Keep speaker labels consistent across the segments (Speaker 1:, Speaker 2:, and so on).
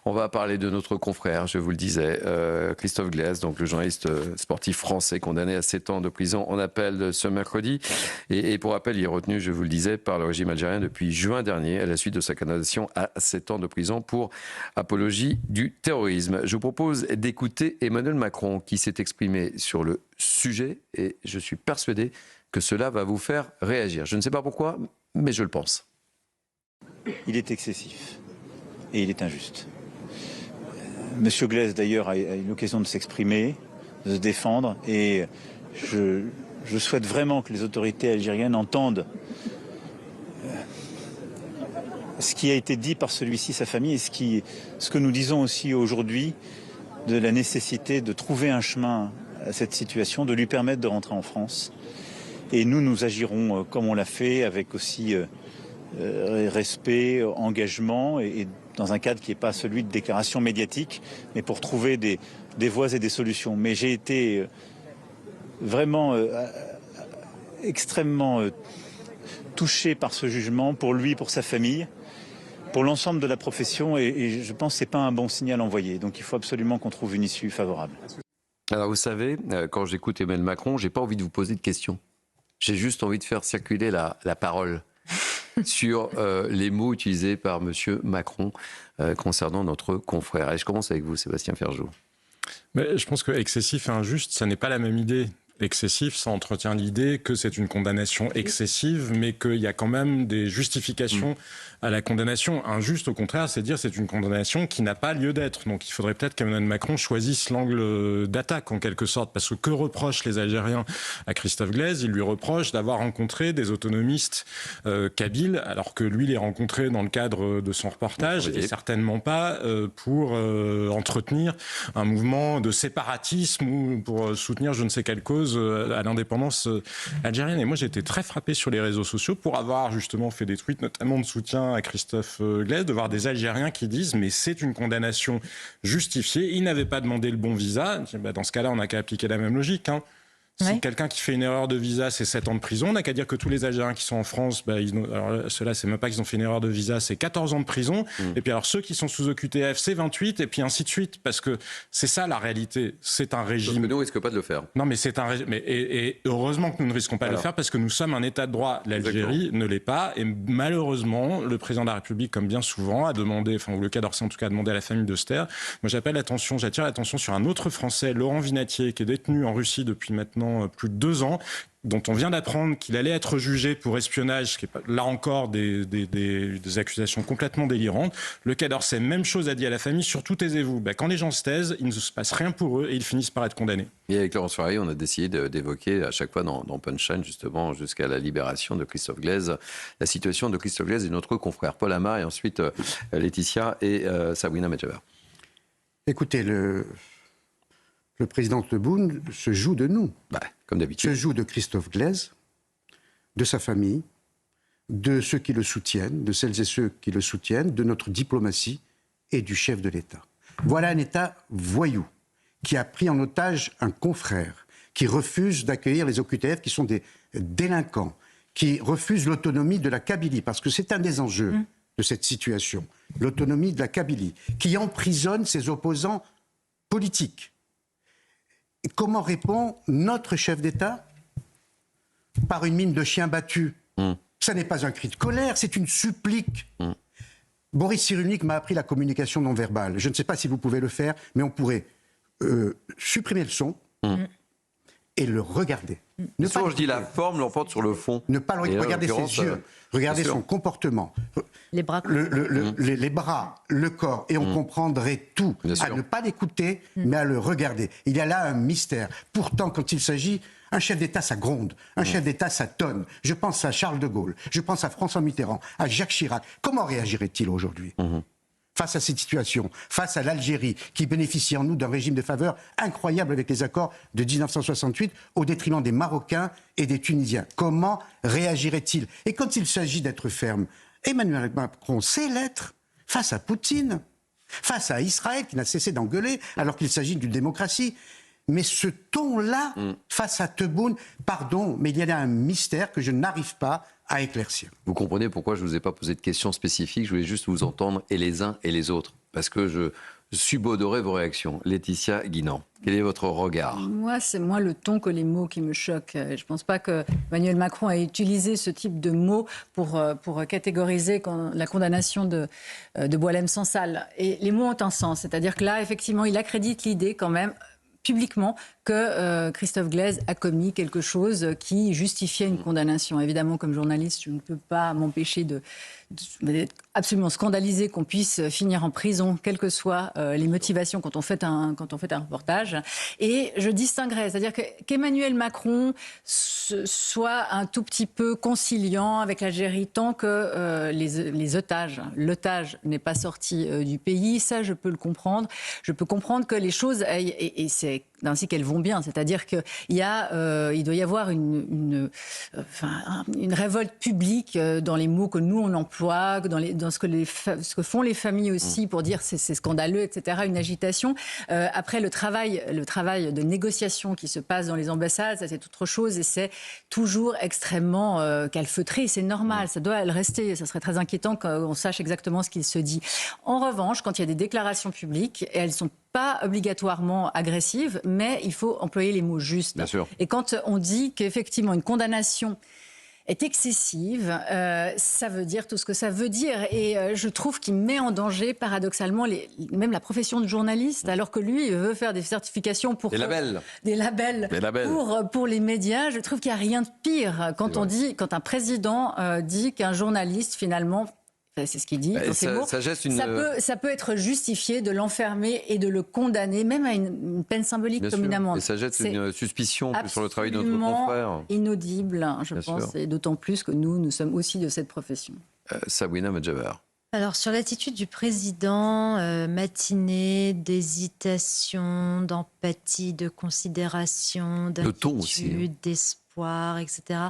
Speaker 1: On va parler de notre confrère, je vous le disais, Christophe Glaise, donc le journaliste sportif français condamné à 7 ans de prison en appel ce mercredi. Et pour rappel, il est retenu, je vous le disais, par le régime algérien depuis juin dernier, à la suite de sa condamnation à 7 ans de prison pour apologie du terrorisme. Je vous propose d'écouter Emmanuel Macron qui s'est exprimé sur le sujet et je suis persuadé que cela va vous faire réagir. Je ne sais pas pourquoi, mais je le pense.
Speaker 2: Il est excessif et il est injuste. Monsieur Glaise, d'ailleurs, a eu l'occasion de s'exprimer, de se défendre, et je souhaite vraiment que les autorités algériennes entendent ce qui a été dit par celui-ci, sa famille, et ce que nous disons aussi aujourd'hui de la nécessité de trouver un chemin à cette situation, de lui permettre de rentrer en France. Et nous agirons comme on l'a fait, avec aussi respect, engagement, et dans un cadre qui n'est pas celui de déclaration médiatique, mais pour trouver des voies et des solutions. Mais j'ai été vraiment extrêmement touché par ce jugement, pour lui, pour sa famille, pour l'ensemble de la profession, et je pense que ce n'est pas un bon signal envoyé. Donc il faut absolument qu'on trouve une issue favorable.
Speaker 1: Alors vous savez, quand j'écoute Emmanuel Macron, je n'ai pas envie de vous poser de questions. J'ai juste envie de faire circuler la parole sur les mots utilisés par M. Macron concernant notre confrère. Allez, je commence avec vous, Sébastien Ferjou.
Speaker 3: Mais je pense que excessif et injuste, ça n'est pas la même idée. Excessif, ça entretient l'idée que c'est une condamnation excessive, mais qu'il y a quand même des justifications à la condamnation. Injuste, au contraire, c'est dire c'est une condamnation qui n'a pas lieu d'être. Donc il faudrait peut-être qu'Emmanuel Macron choisisse l'angle d'attaque, en quelque sorte. Parce que reprochent les Algériens à Christophe Glaise? Ils lui reprochent d'avoir rencontré des autonomistes kabyles, alors que lui les rencontrait dans le cadre de son reportage, et certainement pas pour entretenir un mouvement de séparatisme ou pour soutenir je ne sais quelle cause à l'indépendance algérienne. Et moi, j'ai été très frappé sur les réseaux sociaux pour avoir justement fait des tweets, notamment de soutien à Christophe Glaise, de voir des Algériens qui disent « mais c'est une condamnation justifiée, il n'avait pas demandé le bon visa ». Dans ce cas-là, on n'a qu'à appliquer la même logique, hein. Si quelqu'un qui fait une erreur de visa, c'est 7 ans de prison. On n'a qu'à dire que tous les Algériens qui sont en France, alors ceux-là, c'est même pas qu'ils ont fait une erreur de visa, c'est 14 ans de prison. Et puis alors ceux qui sont sous OQTF, c'est 28, et puis ainsi de suite. Parce que c'est ça la réalité. C'est un régime.
Speaker 1: Parce que nous, on risque pas de le faire.
Speaker 3: Non, mais c'est un régime. Et heureusement que nous ne risquons pas de le faire, parce que nous sommes un État de droit. L'Algérie ne l'est pas. Et malheureusement, le président de la République, comme bien souvent, a demandé, enfin, ou le Quai d'Orsay en tout cas, a demandé à la famille de se taire. Moi, j'attire l'attention sur un autre Français, Laurent Vinatier, qui est détenu en Russie depuis maintenant plus de 2 ans, dont on vient d'apprendre qu'il allait être jugé pour espionnage, qui est là encore des accusations complètement délirantes. Le Quai d'Orsay, même chose a dit à la famille, surtout taisez-vous. Quand les gens se taisent, il ne se passe rien pour eux et ils finissent par être condamnés.
Speaker 1: Et avec Laurence Ferrari, on a décidé d'évoquer à chaque fois dans Punchline, justement, jusqu'à la libération de Christophe Glaise, la situation de Christophe Glaise et notre confrère Paul Amar, et ensuite Laetitia et Sabrina Medjaber.
Speaker 4: Écoutez, le président Tebboune se joue de nous.
Speaker 1: Comme d'habitude.
Speaker 4: Se joue de Christophe Glaise, de sa famille, de ceux qui le soutiennent, de celles et ceux qui le soutiennent, de notre diplomatie et du chef de l'État. Voilà un État voyou qui a pris en otage un confrère, qui refuse d'accueillir les OQTF qui sont des délinquants, qui refuse l'autonomie de la Kabylie, parce que c'est un des enjeux de cette situation, l'autonomie de la Kabylie, qui emprisonne ses opposants politiques. Et comment répond notre chef d'État? Par une mine de chien battu. Ça n'est pas un cri de colère, c'est une supplique. Boris Cyrulnik m'a appris la communication non verbale. Je ne sais pas si vous pouvez le faire, mais on pourrait supprimer le son et le regarder.
Speaker 1: Souvent, je dis la forme l'emporte sur le fond.
Speaker 4: Ne pas le regarder ses yeux, regarder son comportement.
Speaker 5: Les bras,
Speaker 4: les bras, le corps, et on comprendrait tout. À ne pas l'écouter, mais à le regarder. Il y a là un mystère. Pourtant, quand il s'agit, un chef d'État, ça gronde. Un chef d'État, ça tonne. Je pense à Charles de Gaulle, je pense à François Mitterrand, à Jacques Chirac. Comment réagirait-il aujourd'hui face à cette situation, face à l'Algérie, qui bénéficie en nous d'un régime de faveur incroyable avec les accords de 1968, au détriment des Marocains et des Tunisiens? Comment réagirait-il? Et quand il s'agit d'être ferme, Emmanuel Macron sait l'être face à Poutine, face à Israël, qui n'a cessé d'engueuler, alors qu'il s'agit d'une démocratie. Mais ce ton-là, face à Tebboune, pardon, mais il y a là un mystère que je n'arrive pas à éclaircir.
Speaker 1: Vous comprenez pourquoi je ne vous ai pas posé de questions spécifiques, je voulais juste vous entendre, et les uns et les autres. parce que je subodorais vos réactions. Laetitia Guinan, quel est votre regard?
Speaker 5: Moi, c'est moins le ton que les mots qui me choquent. Je ne pense pas que Emmanuel Macron ait utilisé ce type de mots pour catégoriser la condamnation de Boualem Sansal. Et les mots ont un sens. C'est-à-dire que là, effectivement, il accrédite l'idée quand même publiquement que Christophe Glaise a commis quelque chose qui justifiait une condamnation. Évidemment, comme journaliste, je ne peux pas m'empêcher d'être absolument scandalisé qu'on puisse finir en prison, quelles que soient les motivations quand on fait un reportage. Et je distinguerais, c'est-à-dire qu'Emmanuel Macron soit un tout petit peu conciliant avec l'Algérie tant que l'otage n'est pas sorti du pays, ça je peux le comprendre. Je peux comprendre que les choses aillent, et c'est ainsi qu'elles vont bien, c'est-à-dire qu'il doit y avoir une révolte publique dans les mots que nous on emploie, dans ce que font les familles aussi pour dire c'est scandaleux, etc. Une agitation. Après le travail de négociation qui se passe dans les ambassades, ça c'est autre chose et c'est toujours extrêmement calfeutré. C'est normal, ça doit le rester. Ça serait très inquiétant qu'on sache exactement ce qu'il se dit. En revanche, quand il y a des déclarations publiques, et elles sont pas obligatoirement agressive, mais il faut employer les mots justes.
Speaker 1: Bien sûr.
Speaker 5: Et quand on dit qu'effectivement une condamnation est excessive, ça veut dire tout ce que ça veut dire. Et je trouve qu'il met en danger, paradoxalement, même la profession de journaliste, alors que lui, il veut faire des certifications pour...
Speaker 1: Des labels.
Speaker 5: Des labels. Pour les médias. Je trouve qu'il n'y a rien de pire quand un président dit qu'un journaliste, finalement... C'est ce qu'il dit dans ses mots. Ça peut être justifié de l'enfermer et de le condamner, même à une peine symbolique comme une amende.
Speaker 1: Et ça jette une suspicion sur le travail de notre confrère.
Speaker 5: Inaudible, je pense, et d'autant plus que nous sommes aussi de cette profession.
Speaker 1: Sabrina Medjaber.
Speaker 6: Alors, sur l'attitude du président, matinée d'hésitation, d'empathie, de considération, d'attitude, d'espoir, etc.,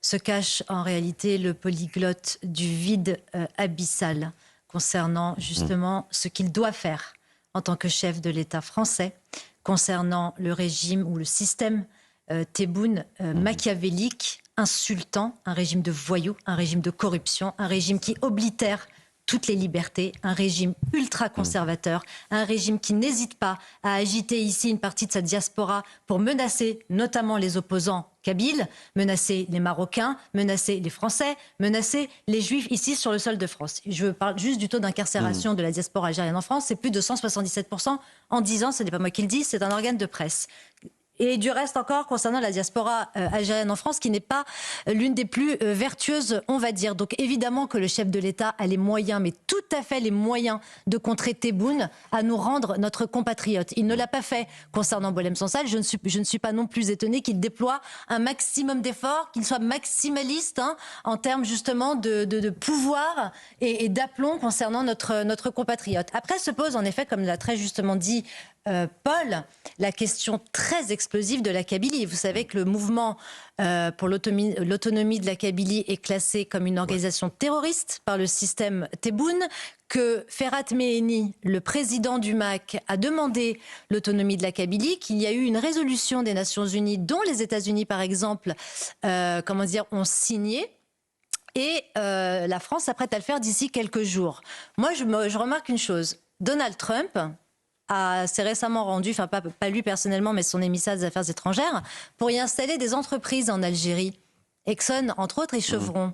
Speaker 6: se cache en réalité le polyglotte du vide abyssal concernant justement ce qu'il doit faire en tant que chef de l'État français, concernant le régime ou le système Tebboune machiavélique, insultant, un régime de voyous, un régime de corruption, un régime qui oblitère toutes les libertés, un régime ultra-conservateur, un régime qui n'hésite pas à agiter ici une partie de sa diaspora pour menacer notamment les opposants kabyles, menacer les Marocains, menacer les Français, menacer les Juifs ici sur le sol de France. Je parle juste du taux d'incarcération de la diaspora algérienne en France, c'est plus de 177% en 10 ans, ce n'est pas moi qui le dis, c'est un organe de presse. Et du reste encore, concernant la diaspora algérienne en France, qui n'est pas l'une des plus vertueuses, on va dire. Donc évidemment que le chef de l'État a les moyens, mais tout à fait les moyens de contrer Tebboune, à nous rendre notre compatriote. Il ne l'a pas fait concernant Boualem Sansal. Je ne suis pas non plus étonnée qu'il déploie un maximum d'efforts, qu'il soit maximaliste en termes justement de pouvoir et d'aplomb concernant notre compatriote. Après se pose en effet, comme l'a très justement dit Paul, la question très explosive de la Kabylie. Vous savez que le mouvement pour l'autonomie de la Kabylie est classé comme une organisation terroriste par le système Tebboune, que Ferhat Meheni, le président du MAC, a demandé l'autonomie de la Kabylie, qu'il y a eu une résolution des Nations Unies, dont les États-Unis par exemple, ont signé. Et la France s'apprête à le faire d'ici quelques jours. Moi, je remarque une chose. Donald Trump s'est récemment rendu, enfin pas lui personnellement, mais son émissaire des Affaires étrangères, pour y installer des entreprises en Algérie. Exxon, entre autres, et Chevron.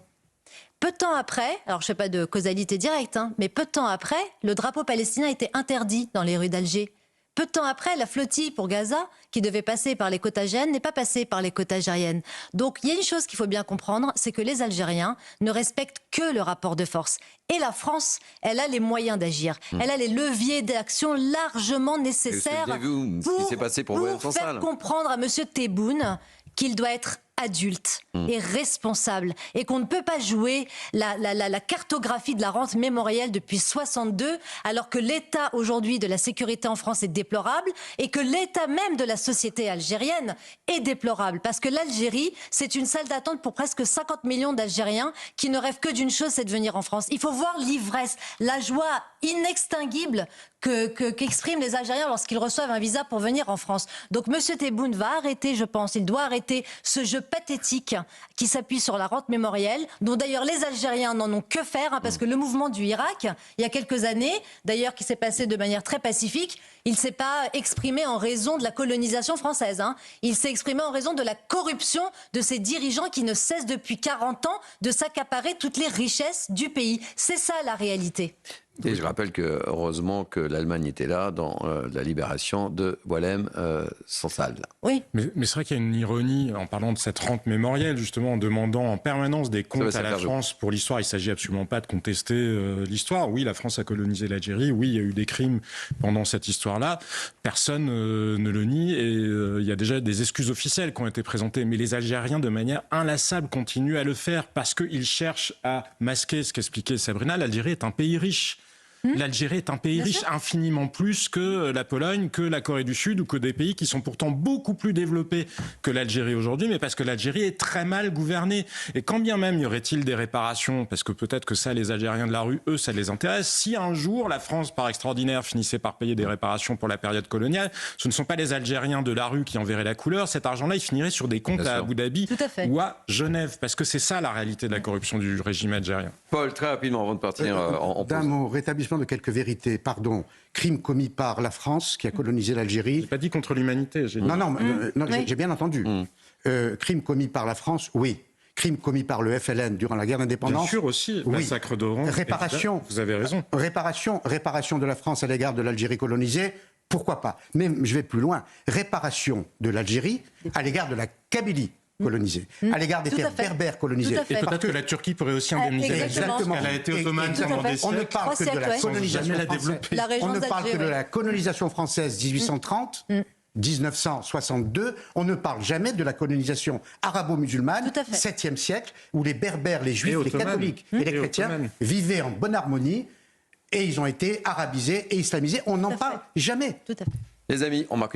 Speaker 6: Peu de temps après, alors je ne fais pas de causalité directe, mais peu de temps après, le drapeau palestinien était interdit dans les rues d'Alger. Peu de temps après, la flottille pour Gaza, qui devait passer par les côtes algériennes, n'est pas passée par les côtes algériennes. Donc il y a une chose qu'il faut bien comprendre, c'est que les Algériens ne respectent que le rapport de force. Et la France, elle a les moyens d'agir. Elle a les leviers d'action largement nécessaires pour faire comprendre à M. Tebboune qu'il doit être adulte et responsable, et qu'on ne peut pas jouer la cartographie de la rente mémorielle depuis 62, alors que l'état aujourd'hui de la sécurité en France est déplorable, et que l'état même de la société algérienne est déplorable, parce que l'Algérie, c'est une salle d'attente pour presque 50 millions d'Algériens qui ne rêvent que d'une chose, c'est de venir en France. Il faut voir l'ivresse, la joie inextinguible qu'expriment les Algériens lorsqu'ils reçoivent un visa pour venir en France. Donc M. Tebboune va arrêter, je pense, il doit arrêter ce jeu pathétique qui s'appuie sur la rente mémorielle, dont d'ailleurs les Algériens n'en ont que faire, parce que le mouvement du Irak, il y a quelques années, d'ailleurs qui s'est passé de manière très pacifique, il ne s'est pas exprimé en raison de la colonisation française. Il s'est exprimé en raison de la corruption de ces dirigeants qui ne cessent depuis 40 ans de s'accaparer toutes les richesses du pays. C'est ça la réalité.
Speaker 1: Et je rappelle que, heureusement, que l'Allemagne était là dans la libération de Boualem Sansal.
Speaker 6: Oui.
Speaker 3: Mais c'est vrai qu'il y a une ironie en parlant de cette rente mémorielle, justement, en demandant en permanence des comptes à la France pour l'histoire. Il ne s'agit absolument pas de contester l'histoire. Oui, la France a colonisé l'Algérie. Oui, il y a eu des crimes pendant cette histoire-là. Personne ne le nie. Et il y a déjà des excuses officielles qui ont été présentées. Mais les Algériens, de manière inlassable, continuent à le faire parce qu'ils cherchent à masquer ce qu'expliquait Sabrina. L'Algérie est un pays riche. L'Algérie est un pays riche, infiniment plus que la Pologne, que la Corée du Sud ou que des pays qui sont pourtant beaucoup plus développés que l'Algérie aujourd'hui, mais parce que l'Algérie est très mal gouvernée. Et quand bien même y aurait-il des réparations, parce que peut-être que ça, les Algériens de la rue, eux, ça les intéresse, si un jour la France, par extraordinaire, finissait par payer des réparations pour la période coloniale, ce ne sont pas les Algériens de la rue qui en verraient la couleur. Cet argent-là, il finirait sur des comptes à Abu Dhabi ou à Genève, parce que c'est ça la réalité de la corruption du régime algérien.
Speaker 1: Paul, très rapidement, avant de partir en
Speaker 4: d'un mot, rétablissement de quelques vérités. Pardon, crime commis par la France qui a colonisé l'Algérie.
Speaker 3: J'ai pas dit contre l'humanité. J'ai dit...
Speaker 4: Non, j'ai bien entendu. Crime commis par la France, oui. Crime commis par le FLN durant la guerre d'indépendance.
Speaker 3: Bien sûr aussi, oui. Massacre d'Oran.
Speaker 4: Réparation.
Speaker 3: Vous avez raison.
Speaker 4: Réparation de la France à l'égard de l'Algérie colonisée, pourquoi pas. Mais je vais plus loin. Réparation de l'Algérie à l'égard de la Kabylie colonisée, à l'égard des terres berbères colonisées.
Speaker 3: Et peut-être que la Turquie pourrait aussi indemniser.
Speaker 4: Exactement.
Speaker 3: Elle a été ottomane pendant des siècles.
Speaker 4: On ne parle que de la colonisation française. On ne parle que de la colonisation française 1830. 1962, on ne parle jamais de la colonisation arabo-musulmane, 7e siècle, où les berbères, les juifs, les catholiques et les chrétiens vivaient en bonne harmonie et ils ont été arabisés et islamisés. On n'en parle jamais.
Speaker 6: Tout à fait.
Speaker 1: Les amis, on marque